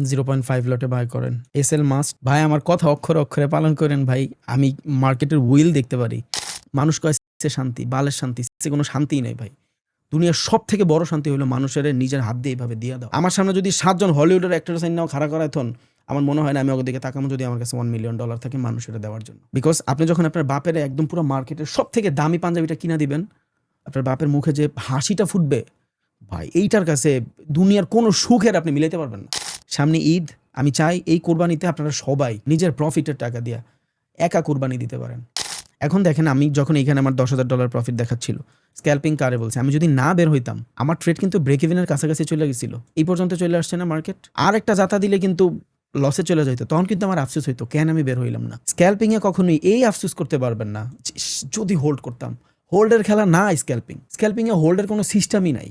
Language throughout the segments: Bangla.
0.5 লটে বাই করেন। SL must. ভাই আমার কথা অক্ষরে অক্ষরে পালন করেন ভাই। আমি মার্কেটের উইল দেখতে পারি। মানুষ কয় সে শান্তি, বালের শান্তি, সে কোনো শান্তিই নাই ভাই। দুনিয়ার সবথেকে বড় শান্তি হলো মানুষের নিজের হাত দিয়ে এভাবে দিয়ে দাও। আমার সামনে যদি ৭ জন হলিউডের অ্যাক্টর নাও খাড়া করায় থন, আমার মনে হয় না আমি ওদের দিকে তাকামো যদি আমার কাছে $1 মিলিয়ন থাকে মানুষের দেওয়ার জন্য। বিকজ আপনি যখন আপনার বাপের একদম পুরো মার্কেটের সবথেকে দামি পাঞ্জাবিটা কিনা দিবেন, আপনার বাপের মুখে যে হাসিটা ফুটবে ভাই, এইটার কাছে দুনিয়ার কোনো সুখের আপনি মিলাইতে পারবেন না। সামনে ঈদ, আমি চাই এই কোরবানিতে আপনারা সবাই নিজের প্রফিটের টাকা দিয়ে একা কোরবানি দিতে পারেন। এখন দেখেন, আমি যখন এইখানে আমার $10,000 প্রফিট দেখাচ্ছিল, স্ক্যাল্পিং কারে বলছে, আমি যদি না বের হইতাম আমার ট্রেড কিন্তু ব্রেক ইভেনের কাছাকাছি চলে গেছিল। এই পর্যন্ত চলে আসছে না মার্কেট। আর একটা জাতা দিলে কিন্তু লসে চলে যাইতো, তখন কিন্তু আমার আফসোস হইতো কেন আমি বের হইলাম না। স্ক্যাল্পিংয়ে কখনোই এই আফসোস করতে পারবেন না যদি হোল্ড করতাম। হোল্ডের খেলা না স্ক্যাল্পিং। স্ক্যাল্পিংয়ে হোল্ডের কোনো সিস্টেমই নাই।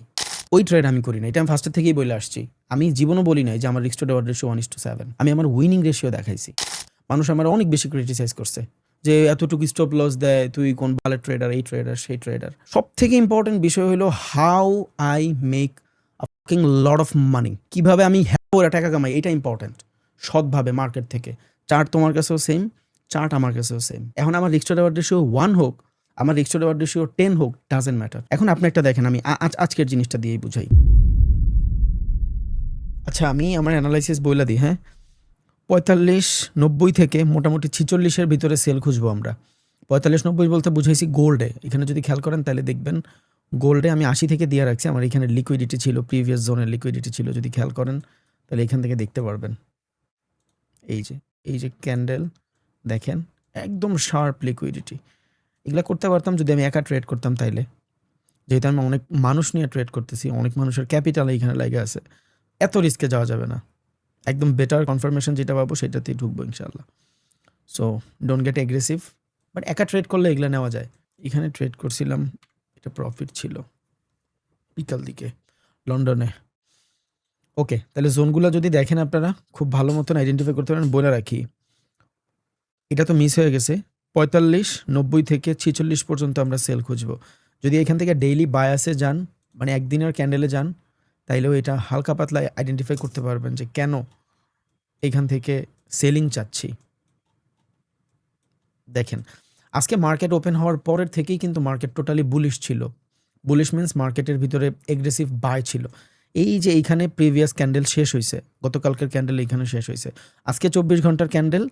ওই ট্রেড আমি করি না, এটা আমি ফার্স্টের থেকেই বলে আসছি। আমি জীবনও বলি নাই যে আমার রিস্ক টু রিওয়ার্ড রেশিও 1:7। আমি আমার উইনিং রেশিও দেখাইছি। মানুষ আমার অনেক বেশি ক্রিটিসাইজ করছে যে এতটুকু স্টপ লস দেয়, তুই কোন বালের ট্রেডার, এই ট্রেডার সেই ট্রেডার। সব থেকে ইম্পর্টেন্ট বিষয় হলো how I make a fucking lot of money. কীভাবে আমি হ্যাঁ টাকা কামাই, এটা ইম্পর্টেন্ট। সৎভাবে মার্কেট থেকে। চার্ট তোমার কাছেও সেম, চার্ট আমার কাছেও সেম। এখন আমার রিস্ক টু রিওয়ার্ড রেশিও 1 হোক, আমার রিস্ক টু রিওয়ার্ড রেশিও 10 হোক, ডাজেন্ট ম্যাটার। এখন আপনি একটা দেখেন, আমি আজকের জিনিসটা দিয়েই বুঝাই। আচ্ছা, আমি আমার অ্যানালাইসিস বইলা দিই। হ্যাঁ, 45-90 থেকে মোটামুটি 46-এর ভিতরে সেল খুঁজবো আমরা। 45-90 বলতে বুঝাইছি গোল্ডে। এখানে যদি খেয়াল করেন তাহলে দেখবেন গোল্ডে আমি 80 থেকে দিয়ে রাখছি। আমার এখানে লিকুইডিটি ছিল, প্রিভিয়াস জোনের লিকুইডিটি ছিল। যদি খেয়াল করেন তাহলে এখান থেকে দেখতে পারবেন। এই যে ক্যান্ডেল দেখেন, একদম শার্প লিকুইডিটি। এগুলা করতে পারতাম যদি আমি একা ট্রেড করতাম তাইলে। যেহেতু আমি অনেক মানুষ নিয়ে ট্রেড করতেছি, অনেক মানুষের ক্যাপিটাল এইখানে লাগে আছে, এত রিস্কে যাওয়া যাবে না। একদম বেটার কনফার্মেশন যেটা পাবো সেটাতেই ঢুকবো ইনশাল্লাহ। So don't get aggressive, but একা ট্রেড করলে এগুলো নেওয়া যায়। এখানে ট্রেড করছিলাম, এটা প্রফিট ছিল বিকাল দিকে লন্ডনে। ওকে, তাহলে জোনগুলো যদি দেখেন আপনারা খুব ভালো মতন আইডেন্টিফাই করতে পারেন। বলে রাখি, এটা তো মিস হয়ে গেছে। 45-90 থেকে 46 পর্যন্ত আমরা সেল খুঁজবো। যদি এখান থেকে ডেইলি বায়াসে যান, মানে একদিনের ক্যান্ডেলে যান, তাইলেও এটা হালকা পাতলা আইডেন্টিফাই করতে পারবেন যে কেন এখান থেকে সেলিং চাচ্ছি। দেখেন, আজকে মার্কেট ওপেন হওয়ার পরের থেকেই কিন্তু মার্কেট টোটালি বুলিশ ছিল। বুলিশ মিন্স মার্কেটের ভিতরে এগ্রেসিভ বাই ছিল। এই যে এইখানে প্রিভিয়াস ক্যান্ডেল শেষ হয়েছে, গতকালকের ক্যান্ডেল এইখানে শেষ হয়েছে। আজকে 24 ঘন্টার ক্যান্ডেল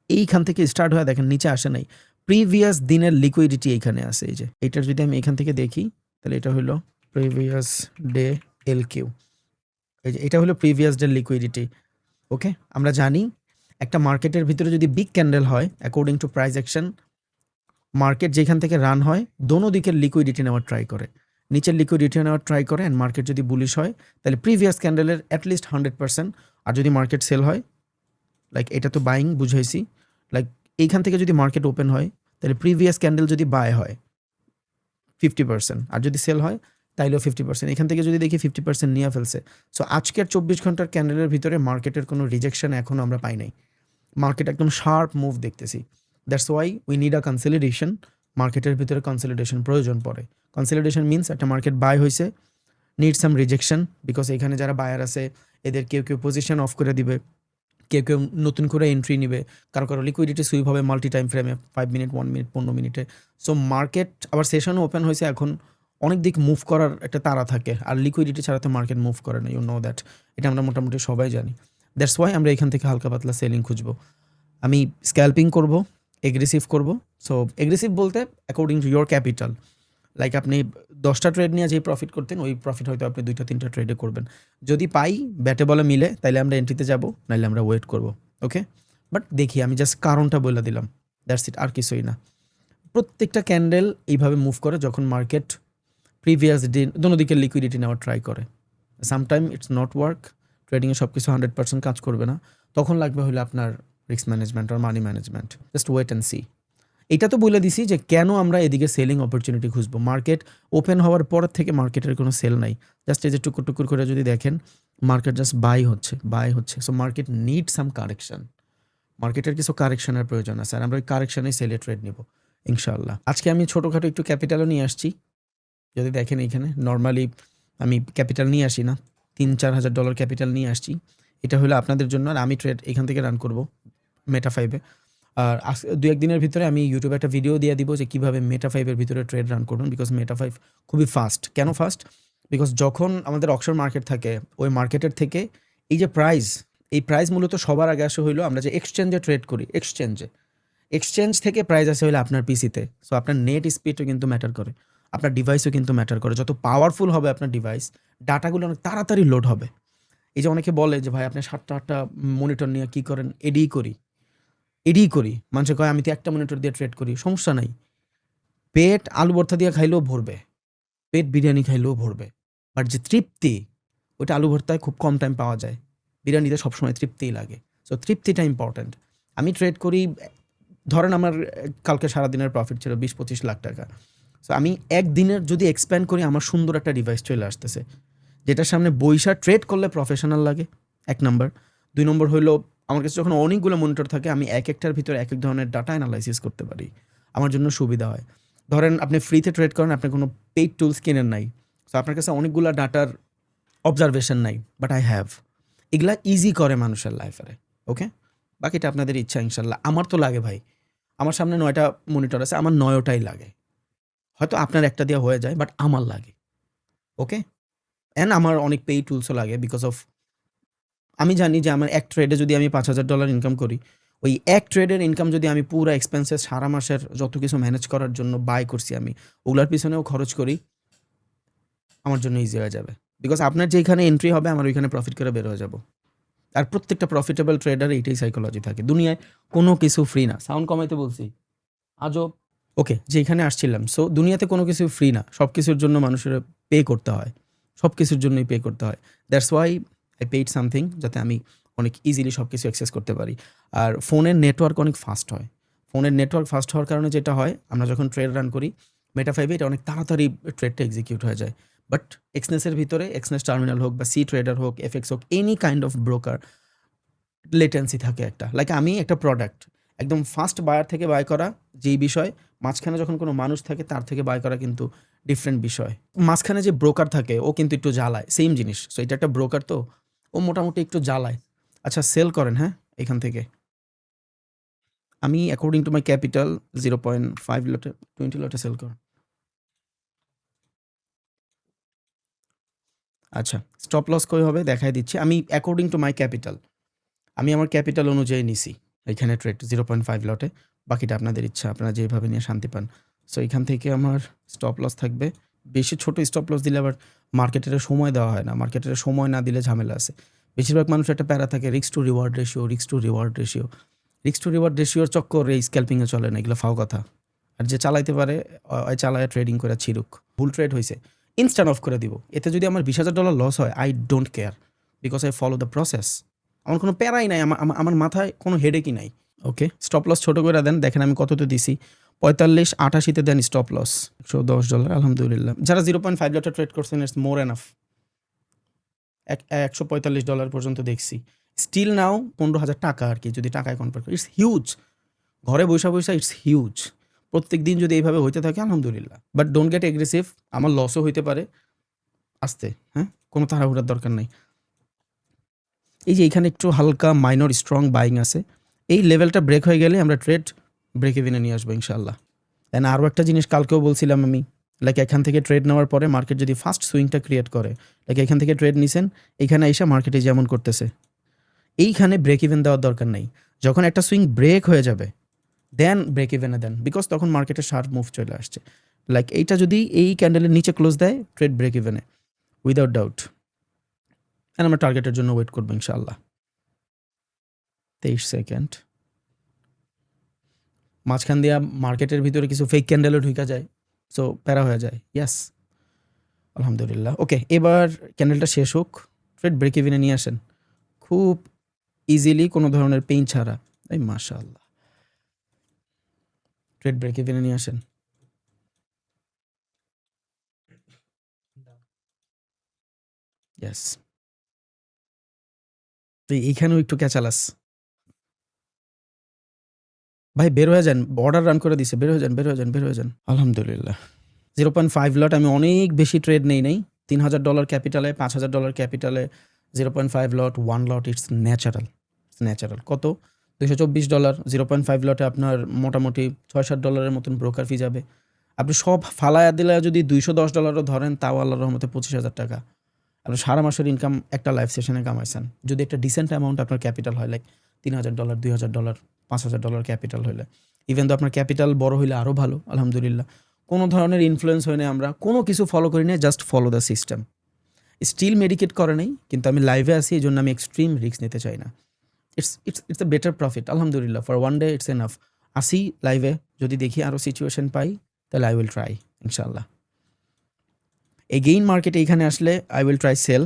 এইখান থেকে স্টার্ট হয়ে দেখেন নিচে আসে নাই। প্রিভিয়াস দিনের লিকুইডিটি এইখানে আছে। এই যে এইটার যদি আমি এখান থেকে দেখি তাহলে এটা হলো প্রিভিয়াস ডে LQ। এই যে এটা হলো প্রিভিয়াস ডে লিকুইডিটি। ওকে, আমরা জানি একটা মার্কেটের ভিতরে যদি বিগ ক্যান্ডেল হয়, according to price action, market যেখান থেকে রান হয় দোনো দিকের লিকুইডিটি নেওয়ার ট্রাই করে, নিচের লিকুইডিটি নেওয়ার ট্রাই করে। অ্যান্ড মার্কেট যদি বুলিশ হয় তাহলে প্রিভিয়াস ক্যান্ডেলের অ্যাটলিস্ট 100%। আর যদি মার্কেট সেল হয়, লাইক এটা তো বাইং বুঝাইছি, লাইক এইখান থেকে যদি মার্কেট ওপেন হয় তাহলে প্রিভিয়াস ক্যান্ডেল যদি বাই হয় 50%, আর যদি সেল হয় তাইলেও 50%। এখান থেকে যদি দেখি 50% নিয়ে ফেলছে। সো আজকের 24 ঘন্টার ক্যান্ডেলের ভিতরে মার্কেটের কোনো রিজেকশন এখনও আমরা পাই নাই। মার্কেট একদম শার্প মুভ দেখতেছি। That's why we need a consolidation. মার্কেটের ভিতরে কনসলিডেশন প্রয়োজন পড়ে। কনসলিডেশন মিনস একটা মার্কেট বাই হয়েছে, নিড সাম রিজেকশন, বিকজ এখানে যারা বায়ার আছে এদের কেউ কেউ পজিশন অফ করে দিবে, কেউ কেউ নতুন করে এন্ট্রি নিবে, কারো কারো লিকুইডিটি সুইপ হবে মাল্টি টাইম ফ্রেমে 5 মিনিট, 1 মিনিট, 15 মিনিটে। সো মার্কেট আবার সেশনও ওপেন হয়েছে, এখন অনেক দিক মুভ করার একটা তাড়া থাকে, আর লিকুইডিটি ছাড়া তো মার্কেট মুভ করে না। ইউ নো দ্যাট, এটা আমরা মোটামুটি সবাই জানি। দ্যাটস ওয়াই আমরা এখান থেকে হালকা পাতলা সেলিং খুঁজবো। আমি স্ক্যাল্পিং করব, এগ্রেসিভ করব। সো এগ্রেসিভ বলতে according to your capital. Like আপনি 10টা ট্রেড নিয়ে যেই প্রফিট করতেন ওই প্রফিট হয়তো আপনি 2-3টা ট্রেডে করবেন। যদি পাই ব্যাটে বলে মিলে তাইলে আমরা এন্ট্রিতে যাব, নাইলে আমরা ওয়েট করব। ওকে, বাট দেখি, আমি জাস্ট কারণটা বলে দিলাম, দ্যাটস ইট, আর কিছুই না। প্রত্যেকটা ক্যান্ডেল এইভাবে মুভ করে যখন মার্কেট প্রিভিয়াস দিন দোনো দিকে লিকুইডিটি নেওয়ার ট্রাই করে। সামটাইম ইটস নট ওয়ার্ক, ট্রেডিংয়ে সব কিছু 100% কাজ করবে না, তখন লাগবে হলে আপনার রিস্ক ম্যানেজমেন্ট আর money management. Just wait and see. এটা তো বলে দিছি যে কেন আমরা এদিকে সেলিং অপরচুনিটি খুঁজবো। মার্কেট ওপেন হওয়ার পর থেকে মার্কেটের কোনো সেল নাই। জাস্ট এই যে টুকুর টুকুর করে যদি দেখেন মার্কেট জাস্ট বাই হচ্ছে। So market need some correction, মার্কেটের কিছু কারেকশনের প্রয়োজন আছে, আর আমরা ওই কারেকশনে সেলে ট্রেড নিব ইনশাআল্লাহ। আজকে আমি ছোটোখাটো একটু ক্যাপিটালও নিয়ে আসছি। যদি দেখেন এইখানে নর্মালি আমি ক্যাপিটাল নিয়ে আসি না, $3-4 হাজার ক্যাপিটাল নিয়ে আসছি। এটা হলো আপনাদের জন্য। আর আমি ট্রেড এখান থেকে রান করব মেটা 5 এ। আর 2-1 দিনের ভিতরে আমি ইউটিউবে একটা ভিডিও দিয়ে দিব যে কীভাবে মেটা 5 এর ভিতরে ট্রেড রান করবেন। বিকজ মেটা 5 খুবই ফাস্ট। কেন ফাস্ট? বিকজ যখন আমাদের অকশন মার্কেট থাকে, ওই মার্কেটের থেকে এই যে প্রাইস, এই প্রাইস মূলত সবার আগে আসে হইলো আমরা যে এক্সচেঞ্জে ট্রেড করি, এক্সচেঞ্জ থেকে প্রাইস আসে হইলো আপনার পিসিতে। সো আপনার নেট স্পিডও কিন্তু ম্যাটার করে, আপনার ডিভাইসও কিন্তু ম্যাটার করে। যত পাওয়ারফুল হবে আপনার ডিভাইস, ডাটাগুলো অনেক তাড়াতাড়ি লোড হবে। এই যে অনেকে বলে যে ভাই আপনি 7টা-8টা মনিটর নিয়ে কী করেন? এডিই করি। মানুষে কয় আমি তো একটা মনিটর দিয়ে ট্রেড করি। সমস্যা নাই। পেট আলু ভর্তা দিয়ে খাইলেও ভরবে, পেট বিরিয়ানি খাইলেও ভরবে। বাট যে তৃপ্তি, ওইটা আলু ভর্তায় খুব কম টাইম পাওয়া যায়, বিরিয়ানিতে সবসময় তৃপ্তিই লাগে। সো তৃপ্তিটা ইম্পর্ট্যান্ট। আমি ট্রেড করি, ধরেন আমার কালকে সারাদিনের প্রফিট ছিল 20-25 লাখ টাকা। সো আমি একদিনের যদি এক্সপ্যান্ড করি, আমার সুন্দর একটা ডিভাইস চলে আসতেছে, যেটার সামনে বইসা ট্রেড করলে প্রফেশনাল লাগে, 1 নাম্বার। 2 নম্বর হইলো আমার কাছে যখন অনেকগুলো মনিটর থাকে, আমি এক একটার ভিতরে এক এক ধরনের ডাটা অ্যানালাইসিস করতে পারি, আমার জন্য সুবিধা হয়। ধরেন আপনি ফ্রিতে ট্রেড করেন, আপনি কোনো পেইড টুলস কেনেন নাই, সো আপনার কাছে অনেকগুলো ডাটার অবজারভেশন নাই, বাট আই হ্যাভ। এগুলা ইজি করে মানুষের লাইফে। ওকে, বাকিটা আপনাদের ইচ্ছা ইনশাল্লাহ। আমার তো লাগে ভাই, আমার সামনে 9টা মনিটর আছে, আমার 9টাই লাগে। হয়তো আপনার একটা দিয়ে হয়ে যায়, বাট আমার লাগে। ওকে, অ্যান্ড আমার অনেক পেইড টুলসও লাগে। বিকজ অফ আমি জানি যে আমার এক ট্রেডে যদি আমি $5,000 ইনকাম করি, ওই এক ট্রেডের ইনকাম যদি আমি পুরো এক্সপেন্সেস সারা মাসের যত কিছু ম্যানেজ করার জন্য বাই করছি, আমি ওগুলার পিছনেও খরচ করি, আমার জন্য ইজি হয়ে যাবে। বিকজ আপনার যেখানে এন্ট্রি হবে, আমার ওইখানে প্রফিট করে বের হয়ে যাব। আর প্রত্যেকটা প্রফিটেবল ট্রেডার এইটাই সাইকোলজি থাকে। দুনিয়ায় কোনো কিছু ফ্রি না। সাউন্ড কমাইতে বলছি আজব। ওকে, যেখানে আসছিলাম, সো দুনিয়াতে কোনো কিছু ফ্রি না, সব কিছুর জন্য মানুষের পে করতে হয়, সব কিছুর জন্যই পে করতে হয়। That's why I paid something, যাতে আমি অনেক ইজিলি সব কিছু অ্যাক্সেস করতে পারি। আর ফোনের নেটওয়ার্ক অনেক ফাস্ট হয়। ফোনের নেটওয়ার্ক ফাস্ট হওয়ার কারণে যেটা হয়, আমরা যখন ট্রেড রান করি মেটা 5 এটা অনেক তাড়াতাড়ি ট্রেডটা এক্সিকিউট হয়ে যায়। বাট এক্সনেসের ভিতরে, এক্সনেস টার্মিনাল হোক বা সি ট্রেডার হোক, এফএক্স হোক, any kind of broker, latency থাকে একটা। লাইক আমি একটা প্রোডাক্ট একদম ফার্স্ট বায়ার থেকে বাই করা যেই বিষয়, মাঝখানে যখন কোনো মানুষ থাকে তার থেকে বাই করা কিন্তু ডিফারেন্ট বিষয়। মাঝখানে যে ব্রোকার থাকে ও কিন্তু একটু জ্বালায়, সেম জিনিস। সো এটা একটা ব্রোকার, তো ও মোটামুটি একটু জ্বালায়। আচ্ছা, সেল করেন, হ্যাঁ, এখান থেকে আমি অ্যাকর্ডিং টু মাই ক্যাপিটাল 0.5 লটে 20 লটে সেল করেন। আচ্ছা, স্টপ লস কই হবে দেখাই দিচ্ছি। আমি অ্যাকর্ডিং টু মাই ক্যাপিটাল, আমি আমার ক্যাপিটাল অনুযায়ী নিছি এখানে ট্রেড 0.5 লটে। বাকিটা আপনাদের ইচ্ছা, আপনারা যেভাবে নিয়ে শান্তি পান। সো এখান থেকে আমার স্টপ লস থাকবে। বেশি ছোট স্টপ লস দিলে আবার মার্কেটের সময় দেওয়া হয় না, মার্কেটের সময় না দিলে ঝামেলা আছে। বেশিরভাগ মানুষ একটা প্যারা থাকে, রিস্ক টু রিওয়ার্ড রেশিওর চক্করে এই স্ক্যাল্পিংয়ে চলে না, এগুলো ফাও কথা। আর যে চালাইতে পারে ওই চালায় ট্রেডিং করে ছিড়ুক। ভুল ট্রেড হয়েছে, ইনস্ট্যান্ট অফ করে দিব। এতে যদি আমার $20,000 লস হয়, I don't care, because I follow the process. আমার কোনো প্যারাই নাই, আমার মাথায় কোনো হেডেকই নাই। ওকে, স্টপ লস ছোটো করে দেন। দেখেন আমি কততে দিছি, 45.88 দেন স্টপ লস, $110। আলহামদুলিল্লাহ, যারা 0.5 লটে ট্রেড করছেন, ইটস মোর এনাফ। $145 পর্যন্ত দেখছি। স্টিল নাও 15,000 টাকা আর কি, যদি টাকায় কনভার্ট করি, ইটস হিউজ। ঘরে বৈশা ইটস হিউজ। প্রত্যেক দিন যদি এইভাবে হইতে থাকে, আলহামদুলিল্লাহ। বাট ডোন্ট গেট এগ্রেসিভ, আমার লসও হইতে পারে, আস্তে, হ্যাঁ, কোনো তাড়াহুড়ার দরকার নাই। এই যে এখানে একটু হালকা মাইনর স্ট্রং বাইং আছে, এই লেভেলটা ব্রেক হয়ে গেলে আমরা ট্রেড ব্রেক ইভেনে নিয়ে আসবো ইনশাল্লাহ। অ্যান্ড আরও একটা জিনিস কালকেও বলছিলাম আমি, লাইক এখান থেকে ট্রেড নেওয়ার পরে মার্কেট যদি ফার্স্ট সুইংটা ক্রিয়েট করে, লাইক এখান থেকে ট্রেড নিছেন, এইখানে এসে মার্কেটে যেমন করতেছে, এইখানে ব্রেক ইভেন দেওয়ার দরকার নেই। যখন একটা সুইং ব্রেক হয়ে যাবে, দেন ব্রেক ইভেনে দেন, বিকজ তখন মার্কেটের শার্প মুভ চলে আসছে। লাইক এইটা যদি এই ক্যান্ডেলের নিচে ক্লোজ দেয়, ট্রেড ব্রেক ইভেনে উইদাউট ডাউট। অ্যান্ড আমরা টার্গেটের জন্য ওয়েট করবো ইনশাআল্লাহ। 23 সেকেন্ড, মাঝখান দিয়া মার্কেটের ভিতরে কিছু ফেক ক্যান্ডেলও ঢুকা যায়, সো প্যারা হয়ে যায়। ইয়াস, আলহামদুলিল্লাহ। ওকে, এবার ক্যান্ডেলটা শেষ হোক, ট্রেড ব্রেক ইভেনে নিয়ে আসেন খুব ইজিলি, কোনো ধরনের পেইন ছাড়া। এই মাশাআল্লাহ, ট্রেড ব্রেক ইভেনে নিয়ে আসেন। ইয়েস, তুই এইখানেও একটু ক্যাচালাস ভাই, বের হয়ে যান, বর্ডার রান করে দিছে, বের হয়ে যান। আলহামদুলিল্লাহ, 0.5 লট। আমি অনেক বেশি ট্রেড নেই, $3,000 ক্যাপিটালে, $5,000 ক্যাপিটালে 0.5 লট, 1 লট, ইটস ন্যাচারাল। কত? $224। 0.5 লটে আপনার মোটামুটি $6-7 মতন ব্রোকার ফি যাবে। আপনি সব ফালায়া দিলে যদি $210 ধরেন, তাও আল্লাহর রহমতে $25,000। আপনি সারা মাসের ইনকাম একটা লাইভ সেশনে কামাইছেন। যদি একটা ডিসেন্ট অ্যামাউন্ট আপনার ক্যাপিটাল হয়, লাইক $3,000, $2,000, $5,000 ক্যাপিটাল হইলে, ইভেন তো আপনার ক্যাপিটাল বড় হইলে আরও ভালো, আলহামদুলিল্লাহ। কোনো ধরনের ইনফ্লুয়েন্স হয় না, আমরা কোনো কিছু ফলো করি না, just follow the system. Still medicate করে নেই, কিন্তু আমি লাইভে আসি, এই জন্য আমি এক্সট্রিম রিস্ক নিতে চাই না। ইটস এ বেটার প্রফিট, আলহামদুলিল্লাহ। For one day it's enough. আসি লাইভে, যদি দেখি আরও সিচুয়েশন পাই, তাহলে আই উইল ট্রাই, ইনশাল্লাহ। এগেইন মার্কেটে এইখানে আসলে আই উইল ট্রাই সেল।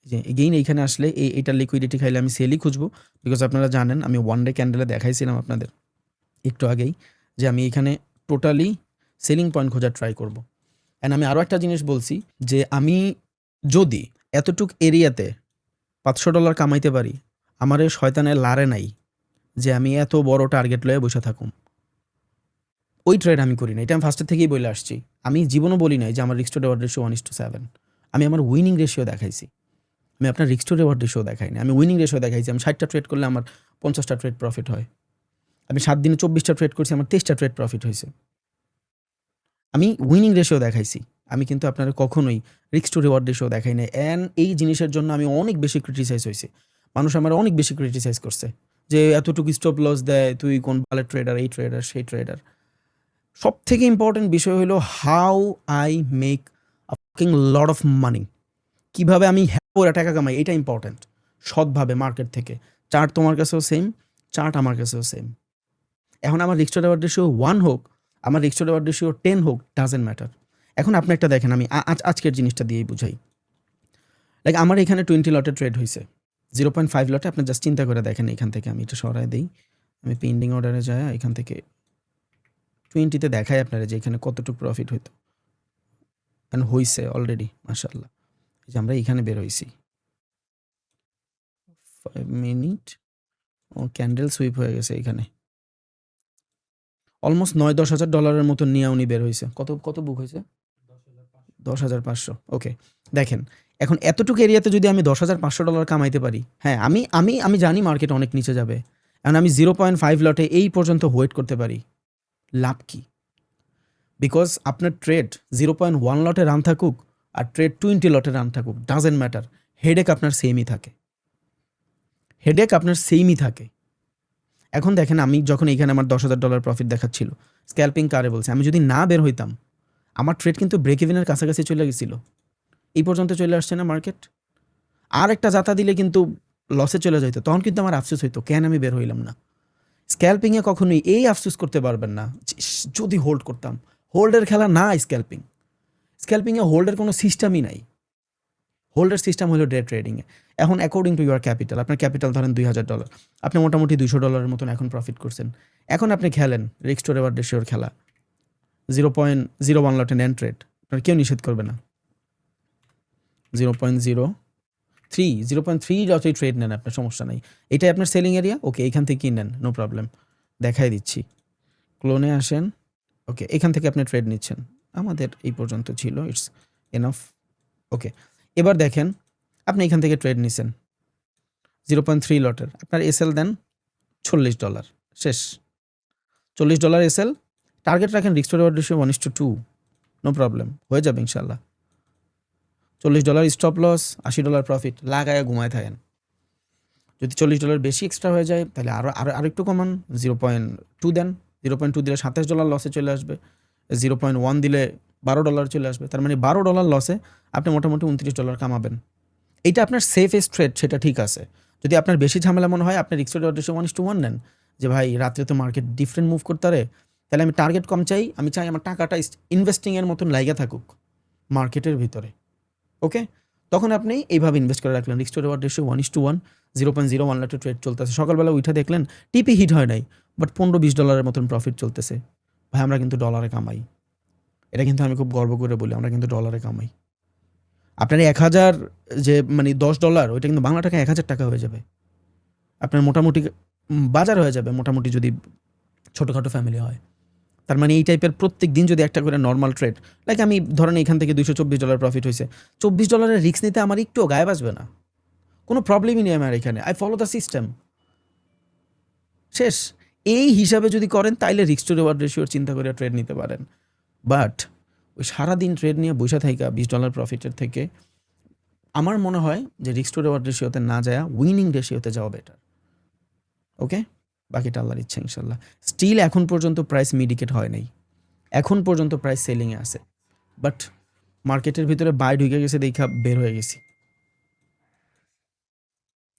যে এগেইন এইখানে আসলে এইটার লিকুইডিটি খাইলে আমি সেলই খুঁজবো, বিকজ আপনারা জানেন আমি ওয়ান ডে ক্যান্ডেলে দেখাইছিলাম আপনাদের একটু আগেই যে আমি এখানে টোটালি সেলিং পয়েন্ট খোঁজার ট্রাই করব। অ্যান্ড আমি আরও একটা জিনিস বলছি যে আমি যদি এতটুক এরিয়াতে $500 কামাইতে পারি, আমার এই শয়তানের লারে নাই যে আমি এত বড় টার্গেট লয়ে বসে থাকুম। ওই ট্রেড আমি করি না, এটা আমি ফার্স্টের থেকেই বলে আসছি। আমি জীবনও বলি নাই যে আমার রিস্ক টু রিওয়ার্ড রেশিও 1:7। আমি আমার উইনিং রেশিও দেখাইছি, আমি আপনার রিস্ক টু রিওয়ার্ড রেশিও দেখাই না, আমি উইনিং রেশিও দেখাইছি। আমি 60টা ট্রেড করলে আমার 50টা ট্রেড প্রফিট হয়। আমি 7 দিনে 24টা ট্রেড করছি, আমার 23টা ট্রেড প্রফিট হয়েছে। আমি উইনিং রেশিও দেখাইছি, আমি কিন্তু আপনারা কখনোই রিস্ক টু রিওয়ার্ড রেশিও দেখাই না। অ্যান্ড এই জিনিসের জন্য আমি অনেক বেশি ক্রিটিসাইজ হয়েছি, মানুষ আমার অনেক বেশি ক্রিটিসাইজ করছে যে এতটুকু স্টপ লস দেয়, তুই কোন ভালো ট্রেডার, এই ট্রেডার সেই ট্রেডার। সব থেকে ইম্পর্টেন্ট বিষয় হলো how I make a fucking lot of money, কীভাবে আমি ওরা টাকা কামাই, এটা ইম্পর্টেন্ট। সৎভাবে মার্কেট থেকে। চার্ট তোমার কাছেও সেম, চার্ট আমার কাছেও সেম। এখন আমার রিস্ক টু রিওয়ার্ড রেশিও 1 হোক, আমার রিস্ক টু রিওয়ার্ড রেশিও 10 হোক, ডাজেন্ট ম্যাটার। এখন আপনি একটা দেখেন, আমি আজকের জিনিসটা দিয়েই বুঝাই। লাইক আমার এখানে 20 লটে ট্রেড হয়েছে, 0.5 লটে। আপনি জাস্ট চিন্তা করে দেখেন, এখান থেকে আমি এটা সরাই দিই, আমি পেন্ডিং অর্ডারে যাই, এখান থেকে 20তে দেখাই আপনারা যে এখানে কতটুকু প্রফিট হইতো, অ্যান্ড হয়েছে অলরেডি, মাশাআল্লাহ। এই যে আমরা এখানে বের হয়েছি, 5 মিনিট, ও ক্যান্ডেল সুইপ হয়ে গেছে এখানে, অলমোস্ট $9-10,000 মতো নিয়ে উনি বের হয়েছে। কত বুক হয়েছে? 10,500। ওকে, দেখেন এখন এতটুকু এরিয়াতে যদি আমি $10,500 কামাইতে পারি, হ্যাঁ, আমি জানি মার্কেট অনেক নিচে যাবে, এখন আমি 0.5 লটে এই পর্যন্ত ওয়েট করতে পারি, লাভ কি? বিকজ আপনার ট্রেড 0.1 লটে রান থাকুক আর ট্রেড 20 লটে রান থাকুক, ডাজেন্ট ম্যাটার, হেডেক আপনার সেমই থাকে। এখন দেখেন, আমি যখন এইখানে আমার $10,000 প্রফিট দেখাচ্ছিল, স্ক্যাল্পিং কারে বলছে, আমি যদি না বের হইতাম, আমার ট্রেড কিন্তু ব্রেক ইভেনের কাছাকাছি চলে গেছিল, এই পর্যন্ত চলে আসছে না মার্কেট। আর একটা জাতা দিলে কিন্তু লসে চলে যাইতো, তখন কিন্তু আমার আফসোস হইতো কেন আমি বের হইলাম না। স্ক্যাল্পিংয়ে কখনোই এই আফসোস করতে পারবেন না যদি হোল্ড করতাম। হোল্ডের খেলা না স্ক্যাল্পিংয়ে হোল্ডের কোনো সিস্টেমই নাই। হোল্ডের সিস্টেম হলো ডে ট্রেডিংয়ে। এখন অ্যাকর্ডিং টু ইউর ক্যাপিটাল, আপনার ক্যাপিটাল ধরেন $2,000, আপনি মোটামুটি $200 মতন এখন প্রফিট করছেন। এখন আপনি খেলেন রিস্ক টু রিওয়ার্ড রেশিওর খেলা, 0.01 লটে নেন ট্রেড, আপনার কেউ নিষেধ করবে না। 0.03 লটে ট্রেড নেন, আপনার সমস্যা নাই, এটাই আপনার সেলিং এরিয়া। ওকে, এখান থেকেই নেন, নো প্রবলেম, দেখাই দিচ্ছি। ক্লোনে আসেন, ওকে, এখান থেকে আপনি ট্রেড নিচ্ছেন, আমাদের এই পর্যন্ত ছিল, ইটস এনাফ। ওকে, এবার দেখেন আপনি এখান থেকে ট্রেড নিছেন 0.3 লটের, আপনার এসএল দেন $40, শেষ। $40 এসএল, টার্গেট রাখেন risk to reward ratio 1:2, no problem, হয়ে যাবে ইনশাল্লাহ। $40 স্টপ লস, $80 প্রফিট, লাগায় ঘুমায় থাকেন। যদি $40 বেশি এক্সট্রা হয়ে যায়, তাহলে আরও একটু কমান, 0.2 দেন। 0.2 দিলে $27 লসে চলে আসবে, 0.1 দিলে $12 চলে আসবে, তার মানে $12 লসে আপনি মোটামুটি $29 কামাবেন। এইটা আপনার সেফেস্ট ট্রেড, সেটা ঠিক আছে। যদি আপনার বেশি ঝামেলা মনে হয়, আপনি রিস্ক টু রিওয়ার্ড রেশিও 1:1 নেন, যে ভাই রাত্রে তো মার্কেট ডিফারেন্ট মুভ করতে পারে, তাহলে আমি টার্গেট কম চাই, আমি চাই আমার টাকাটা ইনভেস্টিংয়ের মতন লাইগা থাকুক মার্কেটের ভিতরে। ওকে, তখন আপনি এইভাবে ইনভেস্ট করে রাখলেন, রিস্ক টু রিওয়ার্ড রেশিও 1:1, 0.01 লটে ট্রেড চলতেছে। সকালবেলা উঠে দেখলেন টিপি হিট হয় নাই, বাট $15-20 মতন প্রফিট চলতেছে। ভাই আমরা কিন্তু ডলারে কামাই, এটা কিন্তু আমি খুব গর্ব করে বলি, আমরা কিন্তু ডলারে কামাই। আপনার 1,000 যে মানে $10, ওইটা কিন্তু বাংলা টাকা 1,000 টাকা হয়ে যাবে, আপনার মোটামুটি বাজার হয়ে যাবে, মোটামুটি যদি ছোটোখাটো ফ্যামিলি হয়। তার মানে এই টাইপের প্রত্যেক দিন যদি একটা করে নর্মাল ট্রেড, লাইক আমি ধরেন এখান থেকে $224 প্রফিট হয়েছে, $24 রিস্ক নিতে আমার একটুও গায়ে বাজবে না, কোনো প্রবলেমই নেই আমার এখানে। আই ফলো দ্য সিস্টেম, শেষ। এই হিসাবে যদি করেন তাইলে রিস্ক টু রিওয়ার্ড রেশিওর চিন্তা করে ট্রেড নিতে পারেন। বাট ওই সারাদিন ট্রেড নিয়ে বসে থাকা $20 প্রফিটের থেকে আমার মনে হয় যে রিস্ক টু রিওয়ার্ড রেশিওতে না যায় উইনিং রেশিওতে যাওয়া বেটার। ওকে, বাকিটা আল্লাহর ইচ্ছা ইনশাল্লাহ। স্টিল এখন পর্যন্ত প্রাইস মিডিকেট হয় নাই, এখন পর্যন্ত প্রাইস সেলিংয়ে আছে, বাট মার্কেটের ভিতরে বাই ঢুকে গেছে, দেখা বের হয়ে গেছি।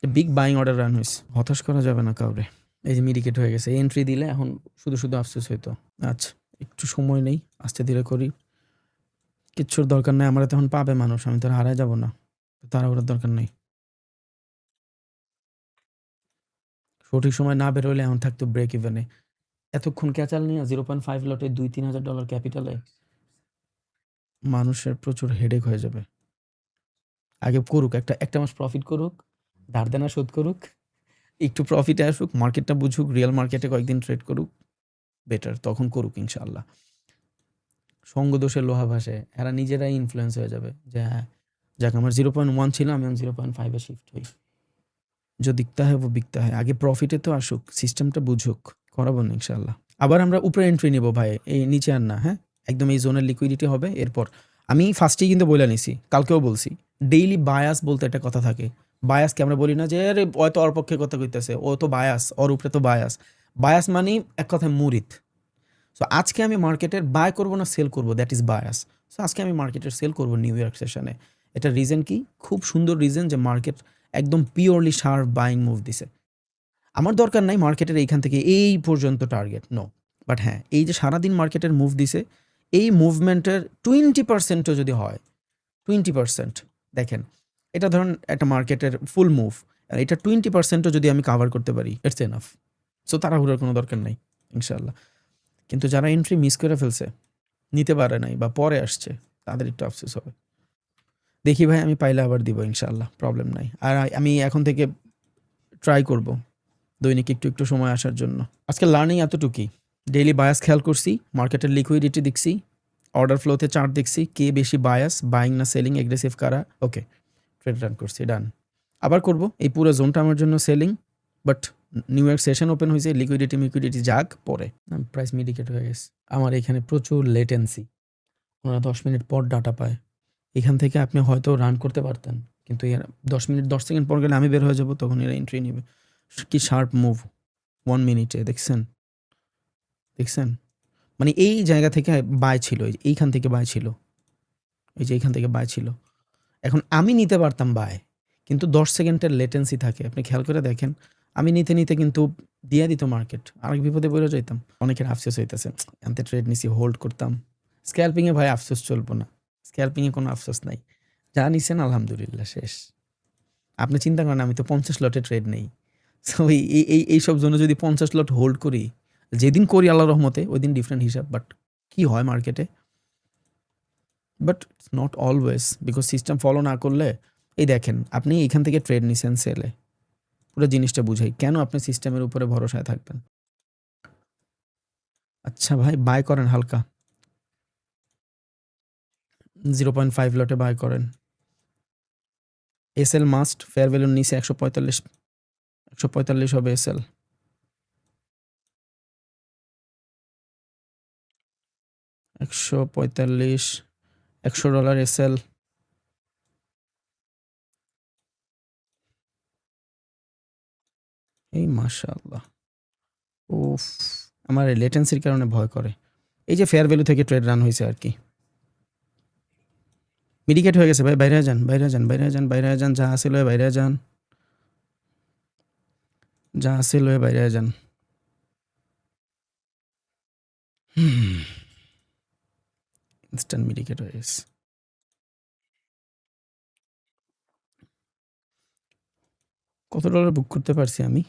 বিগ বাইং অর্ডার রান হয়েছে, হতাশ করা যাবে না কাউরে। এই যে মিডিকেট হয়ে গেছে, এন্ট্রি দিলে এখন শুধু শুধু আফসোস হইতো। আচ্ছা, একটু সময় নেই, আস্তে ধীরে করি, কিচ্ছুর দরকার নেই। আমরা তখন পাবে মানুষ, আমি তো হারায় যাব না, তাড়াহুড়োর দরকার নেই। সঠিক সময় না বেরোলে এখন থাকতো ব্রেক ইভেনে। এতক্ষণ ক্যাচাল নিয়ে 0.5 লটে $2-3 ক্যাপিটালে মানুষের প্রচুর হেডেক হয়ে যাবে। আগে করুক, একটা মাস প্রফিট করুক, ধার দেনা শোধ করুক, একটু প্রফিটে আসুক, মার্কেটটা বুঝুক, রিয়েল মার্কেটে কয়েকদিন ট্রেড করুক, বেটার, তখন করুক ইনশাআল্লাহ। সঙ্গদোষের লোহা ভাসে, এরা নিজেরাই ইনফ্লুয়েন্স হয়ে যাবে যে হ্যাঁ যাক আমার 0.1 ছিল, আমি 0.5-এ শিফট হই, जो दिखता है वो बिकता है। আগে প্রফিটে তো আসুক, সিস্টেমটা বুঝুক, করাবো না ইনশাআল্লাহ। আবার আমরা উপরে এন্ট্রি নেব ভাই, এই নিচে আর না। হ্যাঁ, একদম এই জোনের লিকুইডিটি হবে। এরপর আমি ফার্স্টেই কিন্তু বলে নিছি, কালকেও বলছি, ডেইলি বায়াস বলতে একটা কথা থাকে। বায়াসকে আমরা বলি না যে আরে ও তো ওর পক্ষে কথা কইতেছে, ও তো বায়াস, ওর উপরে তো বায়াস। বায়াস মানে এক কথায় মুরিদ। সো আজকে আমি মার্কেটের বাই করব না সেল করব, দ্যাট ইজ বায়াস। সো আজকে আমি মার্কেটের সেল করব নিউ ইয়র্ক সেশনে। এটা রিজন কি? খুব সুন্দর রিজন যে মার্কেট একদম পিওরলি শার্প বাইং মুভ দিছে। আমার দরকার নাই মার্কেটের এইখান থেকে এই পর্যন্ত টার্গেট, নো। বাট হ্যাঁ, এই যে সারাদিন মার্কেটের মুভ দিছে, এই মুভমেন্টের 20%ও যদি হয়, 20% দেখেন, এটা ধরুন একটা মার্কেটের ফুল মুভ, এটা 20%ও যদি আমি কাভার করতে পারি, ইটস এনাফ। সো তাড়াহুড়োর কোনো দরকার নাই ইনশাল্লাহ। কিন্তু যারা এন্ট্রি মিস করে ফেলছে, নিতে পারে নাই বা পরে আসছে, তাদের একটু আফসোস হবে। দেখি ভাই, আমি পাইলে আবার দিব ইনশাল্লাহ, প্রবলেম নাই। আর আমি এখন থেকে ট্রাই করব দৈনিক একটু একটু সময় আসার জন্য। আজকে লার্নিং এতটুকুই। ডেইলি বায়াস খেয়াল করছি, মার্কেটের লিকুইডিটি দেখছি, অর্ডার ফ্লোতে চার্ট দেখছি, কে বেশি বায়াস, বাইং না সেলিং, এগ্রেসিভ কারা। ওকে, ট্রেড রান করছি, ডান। আবার করব, এই পুরো জোনটা আমার জন্য selling, but new York session open হয়েছে, লিকুইডিটি যাক পরে। প্রাইস মিডিকেট হয়ে গেছে। আমার এখানে প্রচুর লেটেন্সি, ওনারা 10 মিনিট পর ডাটা পায়। এখান থেকে আপনি হয়তো রান করতে পারতেন, কিন্তু এরা 10 মিনিট 10 সেকেন্ড পর গেলে আমি বের হয়ে যাব, তখন এরা এন্ট্রি নেবে। কি শার্প মুভ 1 মিনিটে, দেখছেন? মানে এই জায়গা থেকে বাই ছিল, এইখান থেকে বাই ছিল, এই যে এইখান থেকে বাই ছিল। এখন আমি নিতে পারতাম বাই, কিন্তু 10 সেকেন্ডের লেটেন্সি থাকে, আপনি খেয়াল করে দেখেন। আমি নিতে নিতে কিন্তু দিয়ে দিত মার্কেট, আরেক বিপদে পড়ে যাইতাম। অনেকের আফসোস হইতেছে, আনতে ট্রেড নিছি, হোল্ড করতাম। স্ক্যাল্পিংয়ে ভাই আফসোস চলবো না, স্ক্যাল্পিংয়ে কোনো আফসোস নাই। যা নিছেন আলহামদুলিল্লাহ, শেষ। আপনি চিন্তা করেন, আমি তো 50 লটে ট্রেড নেই। সো এইসব জন্য যদি 50 লট হোল্ড করি, যেদিন করি আল্লাহর রহমতে ওই দিন ডিফারেন্ট হিসাব। বাট কি হয় মার্কেটে, but it's not always, because system follow না করলে, এই দেখেন আপনি এখান থেকে ট্রেড নিছেন সেলে, পুরো জিনিসটা বুঝাই কেন আপনি সিস্টেমের উপরে ভরসায় থাকবেন। আচ্ছা ভাই, বাই করেন হালকা, 0.5 লটে বাই করেন। এসএল মাস্ট, ফেয়ার ভ্যালুর নিচে 145 হবে এসএল। $145 এসএল। এই মাশাআল্লাহ, উফ, আমার লেটেন্সির কারণে ভয় করে। এই যে ফেয়ার ভ্যালু থেকে ট্রেড রান হয়েছে আর কি, মিডিকেট হয়ে গেছে ভাই, বাইরে যান, বাইরে যান, বাইরে যান, বাইরে যান, যা আসিল বাইরে যান, যা আসিল বাইরে যান। ইনস্ট্যান্ট মিডিকেট হয়ে গেছে। কত ডলার বুক করতে পারছি আমি?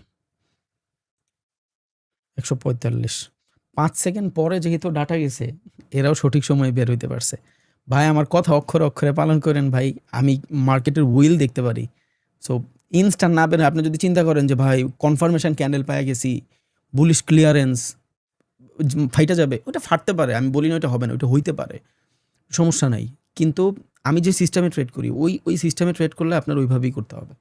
145। 5 সেকেন্ড পরে যেহেতু ডাটা গেছে, এরাও সঠিক সময়ে বের হইতে পারছে। ভাই আমার কথা অক্ষরে অক্ষরে পালন করেন ভাই, আমি মার্কেটের উইল দেখতে পারি। সো ইনস্ট্যান্ট না বের, আপনি যদি চিন্তা করেন যে ভাই কনফার্মেশন ক্যান্ডেল পাওয়া গেছি, বুলিশ ক্লিয়ারেন্স ফাইটা যাবে, ওটা ফাটতে পারে, আমি বলি না ওটা হবে না, ওটা হইতে পারে, সমস্যা নাই। কিন্তু আমি যে সিস্টেমে ট্রেড করি, ওই সিস্টেমে ট্রেড করলে আপনার ওইভাবেই করতে হবে।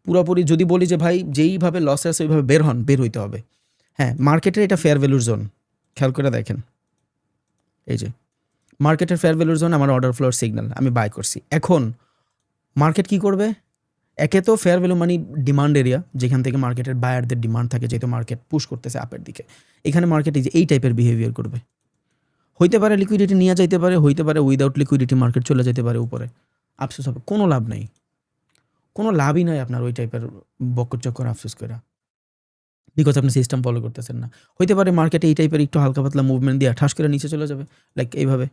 পুরোপুরি যদি বলি যে ভাই যেইভাবে লসে আছে ওইভাবে বের হন, বের হইতে হবে। হ্যাঁ, মার্কেটের এটা ফেয়ার ভ্যালুর জোন, খেয়াল করে দেখেন। এই যে মার্কেটের ফেয়ার ভ্যালুর জোন, আমার অর্ডার ফ্লোর সিগন্যাল, আমি বাই করছি। এখন মার্কেট কি করবে? একে তো ফেয়ার ভ্যালু মানে ডিমান্ড এরিয়া, যেখান থেকে মার্কেটের বায়ারদের ডিমান্ড থাকে, যেহেতু মার্কেট পুশ করতেছে আপের দিকে। এখানে মার্কেট এই টাইপের বিহেভিয়ার করবে। হইতে পারে লিকুইডিটি নিয়ে যাইতে পারে, হইতে পারে উইদাউট লিকুইডিটি মার্কেট চলে যেতে পারে উপরে, আফসোস হবে, কোনো লাভ নেই, কোনো লাভই নাই আপনার ওই টাইপের বকর চক্কর আফসোস করে, বিকজ আপনি সিস্টেম ফলো করতেছেন না। হইতে পারে মার্কেটে এই টাইপের একটু হালকা পাতলা মুভমেন্ট দিয়ে ঠাস করে নিচে চলে যাবে, লাইক এইভাবে।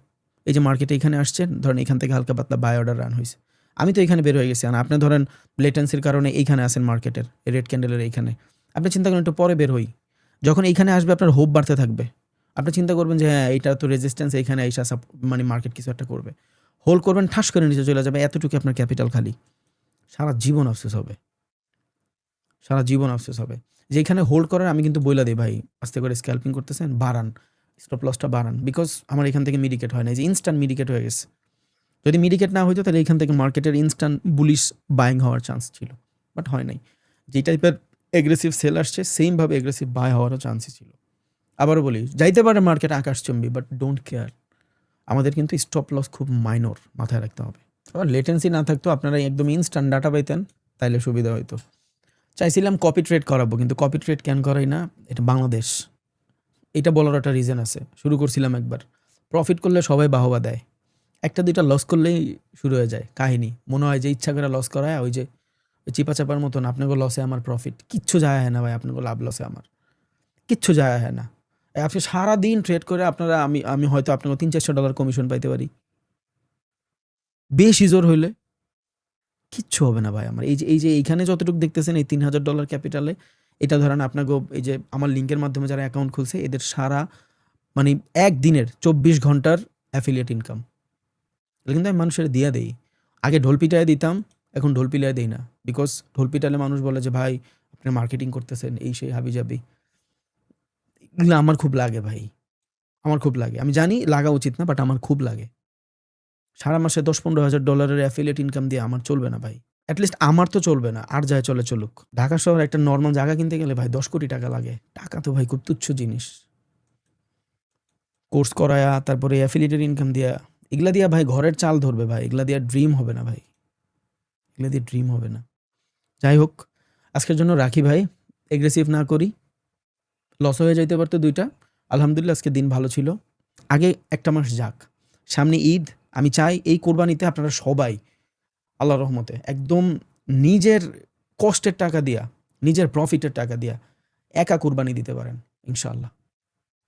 এই যে মার্কেটে এখানে আসছে, ধরেন এখান থেকে হালকা পাতলা বাই অর্ডার রান হয়েছে, আমি তো এখানে বের হয়ে গেছি। আর আপনি ধরেন লেটেন্সির কারণে এইখানে আসেন মার্কেটের রেড ক্যান্ডেলের এইখানে, আপনি চিন্তা করেন একটু পরে বের হই, যখন এইখানে আসবে আপনার হোপ বাড়তে থাকবে, আপনি চিন্তা করবেন যে হ্যাঁ এইটা তো রেজিস্ট্যান্স, এইখানে এইসা মানে মার্কেট কিছু একটা করবে, হোল্ড করবেন, ঠাস করে নিচে চলে যাবে, এতটুকু আপনার ক্যাপিটাল খালি, সারা জীবন আফসোস হবে, সারা জীবন আফসোস হবে। যেখানে হোল্ড করার আমি কিন্তু বইলা দিই ভাই, আস্তে করে স্ক্যাল্পিং করতেছেন, বাড়ান, স্টপ লসটা বাড়ান, বিকজ আমার এখান থেকে মিডিকেট হয় না, যে ইনস্ট্যান্ট মিডিকেট হয়ে গেছে। যদি মিডিকেট না হইতো তাহলে এখান থেকে মার্কেটের ইনস্ট্যান্ট বুলিশ বাইং হওয়ার চান্স ছিল, বাট হয় নাই। যে টাইপের এগ্রেসিভ সেল আসছে, সেমভাবে এগ্রেসিভ বাই হওয়ারও চান্সই ছিল। আবারও বলি, যাইতে পারে মার্কেট আকাশচুম্বী, বাট ডোন্ট কেয়ার, আমাদের কিন্তু স্টপ লস খুব মাইনর, মাথায় রাখতে হবে। আবার লেটেন্সি না থাকতো, আপনারা একদম ইনস্ট্যান্ট ডাটা পাইতেন, তাইলে সুবিধা হইতো। চাইছিলাম কপি ট্রেড করাবো, কিন্তু কপি ট্রেড কেন করাই না, এটা বাংলাদেশ, এটা বলার একটা রিজন আছে। শুরু করছিলাম একবার, প্রফিট করলে সবাই বাহবা দেয়, একটা দুইটা লস করলেই শুরু হয়ে যায় কাহিনী, মনে হয় যে ইচ্ছা করে লস করায়, ওই যে চিপা চাপার মতন, আপনাকে লসে আমার প্রফিট, কিচ্ছু যায় হয় না ভাই, আপনাকে লাভ লসে আমার কিচ্ছু যায় হয় না। আপনি সারাদিন ট্রেড করে আপনারা, আমি হয়তো আপনাকে $300-400 কমিশন পাইতে পারি, বেশি জোর হইলে, কিচ্ছু হবে না ভাই আমার। এই যে এইখানে যতটুকু দেখতেছেন এই $3000 ক্যাপিটালে, এটা ধরেন আপনাকে এই যে আমার লিঙ্কের মাধ্যমে যারা অ্যাকাউন্ট খুলছে, এদের সারা মানে একদিনের 24 ঘন্টার অ্যাফিলিয়েট ইনকাম, এটা কিন্তু আমি মানুষের দিয়া দেই। আগে ঢোল পিটায় দিতাম, এখন ঢোল পিটায় দিই না, বিকজ ঢোল পিটালে মানুষ বলে যে ভাই আপনি মার্কেটিং করতেছেন, এই সেই হাবি যাবি, এগুলো আমার খুব লাগে ভাই, আমার খুব লাগে। আমি জানি লাগা উচিত না, বাট আমার খুব লাগে। সারা মাসে $10-15 হাজার অ্যাফিলিয়েট ইনকাম দিয়ে আমার চলবে না ভাই, অ্যাটলিস্ট আমার তো চলবে না, আর যায় চলে চলুক। ঢাকা শহরে একটা নর্মাল জায়গা কিনতে গেলে ভাই 10 কোটি টাকা লাগে, টাকা তো ভাই খুব তুচ্ছ জিনিস। কোর্স করায়া, তারপরে অ্যাফিলিয়েটের ইনকাম দিয়া, এগুলা দিয়া ভাই ঘরের চাল ধরবে ভাই, এগুলা দিয়া ড্রিম হবে না ভাই, এগুলা দিয়ে ড্রিম হবে না। যাই হোক, আজকের জন্য রাখি ভাই, এগ্রেসিভ না করি, লস হয়ে যাইতে পারতো দুইটা। আলহামদুলিল্লাহ আজকে দিন ভালো ছিল। আগে একটা মাস যাক, সামনে ঈদ, আমি চাই এই কোরবানিতে আপনারা সবাই আল্লাহর রহমতে একদম নিজের কষ্টের টাকা দিয়া, নিজের প্রফিটের টাকা দিয়া একা কোরবানি দিতে পারেন ইনশাআল্লাহ।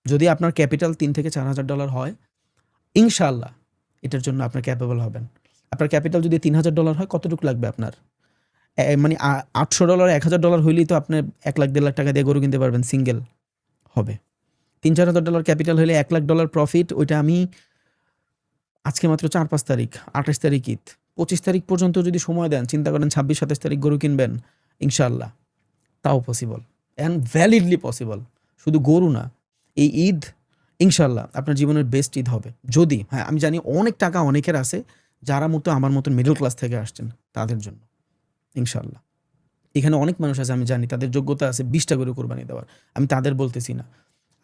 যদি আপনার ক্যাপিটাল $3,000-4,000 হয়, ইনশাআল্লাহ এটার জন্য আপনার ক্যাপেবল হবেন। আপনার ক্যাপিটাল যদি $3,000 হয়, কতটুকু লাগবে আপনার? মানে $800 $1,000 হইলেই তো আপনি 1,00,000-1.5 লাখ টাকা দিয়ে গরু কিনতে পারবেন, সিঙ্গেল হবে। $3,000-4,000 ক্যাপিটাল হলে $1,00,000 প্রফিট, ওইটা আমি আজকে মাত্র 4-5 তারিখ, 28 তারিখ ঈদ, 25 তারিখ পর্যন্ত যদি সময় দেন, চিন্তা করেন 26-27 তারিখ গরু কিনবেন ইনশাআল্লাহ, তাও পসিবল, অ্যান্ড ভ্যালিডলি পসিবল। শুধু গরু না, এই ঈদ ইনশাআল্লাহ আপনার জীবনের বেস্ট ঈদ হবে। যদি, হ্যাঁ আমি জানি অনেক টাকা অনেকের আছে, যারা মতো আমার মতন মিডল ক্লাস থেকে আসছেন, তাদের জন্য ইনশাআল্লাহ। এখানে অনেক মানুষ আছে, আমি জানি তাদের যোগ্যতা আছে 20টা গরু কোরবানি দেওয়ার, আমি তাদের বলতেছি না,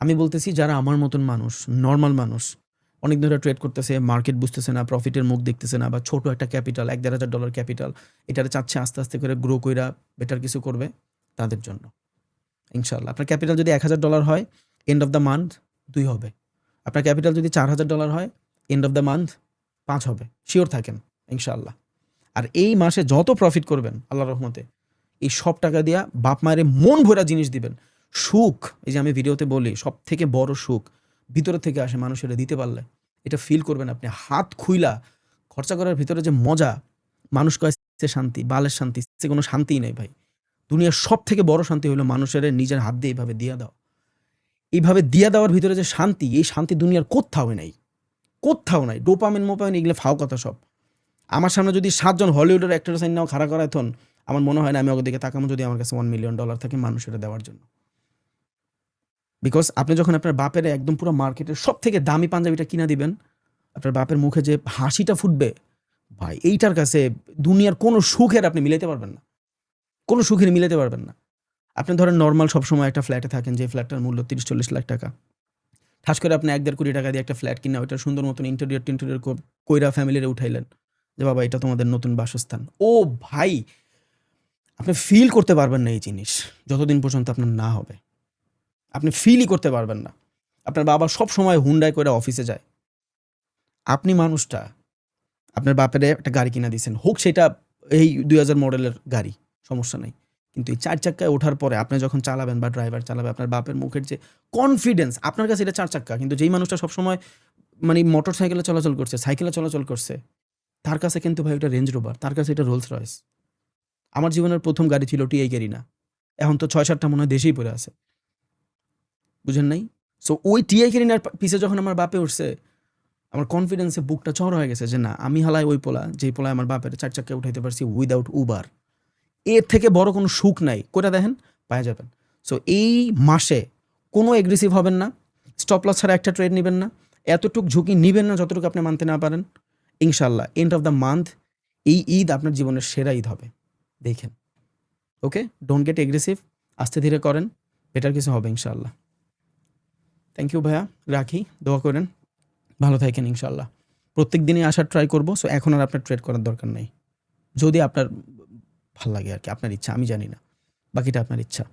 আমি বলতেছি যারা আমার মতন মানুষ, নর্মাল মানুষ, অনেক ধরে ট্রেড করতেছে, মার্কেট বুঝতেছে না, প্রফিটের মুখ দেখতেছে না, বা ছোট একটা ক্যাপিটাল, $1,000-1,500 ক্যাপিটাল, এটারে চাচ্ছে আস্তে আস্তে করে গ্রো কইরা বেটার কিছু করবে, তাদের জন্য ইনশাআল্লাহ। আপনার ক্যাপিটাল যদি $1,000 হয়, এন্ড অফ দ্য মান্থ 2 হবে। আপনার ক্যাপিটাল যদি $4,000 হয়, এন্ড অফ দ্য মান্থ 5 হবে, শিওর থাকেন ইনশাআল্লাহ। আর এই মাসে যত প্রফিট করবেন আল্লাহর রহমতে, এই সব টাকা দিয়া বাপ মায়ের মন ভরা জিনিস দিবেন। সুখ, এই যে আমি ভিডিওতে বলি, সব থেকে বড় সুখ ভিতরে থেকে আসে, মানুষের দিতে পারলে এটা ফিল করবেন আপনি, হাত খুইলা খরচা করার ভিতরে যে মজা, মানুষ কয় সে শান্তি, বালের শান্তি, সে কোনো শান্তিই নেই ভাই। দুনিয়ার সব থেকে বড় শান্তি হলো মানুষের নিজের হাত দিয়ে এইভাবে দিয়া দাও, এইভাবে দিয়া দেওয়ার ভিতরে যে শান্তি, এই শান্তি দুনিয়ার কোথাও নাই, কোথাও নাই। ডোপামিন মোপামিন এগুলো ফাও কথা সব। আমার সামনে যদি 7 জন হলিউডের অ্যাক্টর সাইন নাও খাড়া করায়, তখন আমার মনে হয় না আমি ওদের দিকে তাকামো, যদি আমার কাছে $1 মিলিয়ন থাকে মানুষের দেওয়ার জন্য। বিকজ আপনি যখন আপনার বাপের একদম পুরো মার্কেটের সব থেকে দামি পাঞ্জাবিটা কিনা দিবেন, আপনার বাপের মুখে যে হাসিটা ফুটবে ভাই, এইটার কাছে দুনিয়ার কোনো সুখের আপনি মিলাইতে পারবেন না, কোনো সুখের মিলাতে পারবেন না। আপনি ধরেন নরমাল সবসময় একটা ফ্ল্যাটে থাকেন, যে ফ্ল্যাটটার মূল্য ৩০-৪০ লাখ টাকা। ঠাস করে আপনি ১-১.৫ কোটি টাকা দিয়ে একটা ফ্ল্যাট কিনা ওইটার সুন্দর মতন ইন্টেরিয়র কইরা ফ্যামিলিরে উঠাইলেন যে, "বাবা এটা তোমাদের নতুন বাসস্থান।" ও ভাই! আপনি ফিল করতে পারবেন না এই জিনিস, যতদিন পর্যন্ত আপনার না হবে। আপনি ফিলই করতে পারবেন না। আপনার বাবা সবসময় হুন্ডায় কইরা অফিসে যায়। আপনি মানুষটা, আপনার বাপেরে একটা গাড়ি কিনা দিছেন। হোক সেটা এই ২০০০ মডেলের গাড়ি, সমস্যা নাই। কিন্তু এই ৪ চাক্কায় ওঠার পরে আপনি যখন চালাবেন বা ড্রাইভার চালাবে, আপনার বাপের মুখের যে কনফিডেন্স, আপনার কাছে এটা ৪ চাক্কা। কিন্তু যেই মানুষটা সবসময় মানে মোটরসাইকেলে চলাচল করছে, সাইকেলে চলাচল করছে, তার কাছে কিন্তু ভাই ওটা রেঞ্জ রোভার, তার কাছে এটা রোলস রয়েস। আমার জীবনের ১ম গাড়ি ছিল টিআই ক্যারিনা। এখন তো ৬-৭ টা মনে হয় দেশেই পড়ে আছে। বুঝেন নাই? সো ওই টিআই ক্যারিনার পিছে যখন আমার বাপে উঠছে, আমার কনফিডেন্সে বুকটা চড় হয়ে গেছে যে না, আমি হালায় ওই পোলা, যেই পোলায় আমার বাপের ৪ চাক্কায় উঠাইতে পারছি উইদাউট উবার। এর থেকে বড় কোনো সুখ নাই। কইরা দেখেন, পায়া যাবেন। সো এই মাসে কোনো এগ্রেসিভ হবেন না। স্টপ লস ছাড়া একটা ট্রেড নিবেন না। এতটুক ঝুঁকি নিবেন না যতটুকু আপনি মানতে না পারেন। ইনশাআল্লাহ এন্ড অফ দ্য মান্থ এই ঈদ আপনার জীবনের সেরা ঈদ হবে। দেখেন। ওকে? Don't get aggressive. আস্তে ধীরে করেন। বেটার কিছু হবে ইনশাআল্লাহ। থ্যাংক ইউ ভাইয়া। রাখি। দোয়া করেন। ভালো থাকেন ইনশাআল্লাহ। প্রত্যেক দিনই আসার ট্রাই করব। সো এখন আর আপনার ট্রেড করার দরকার নাই। যদি আপনার ভাল লাগে আরকি, আপনার ইচ্ছা, আমি জানি না। বাকিটা আপনার ইচ্ছা।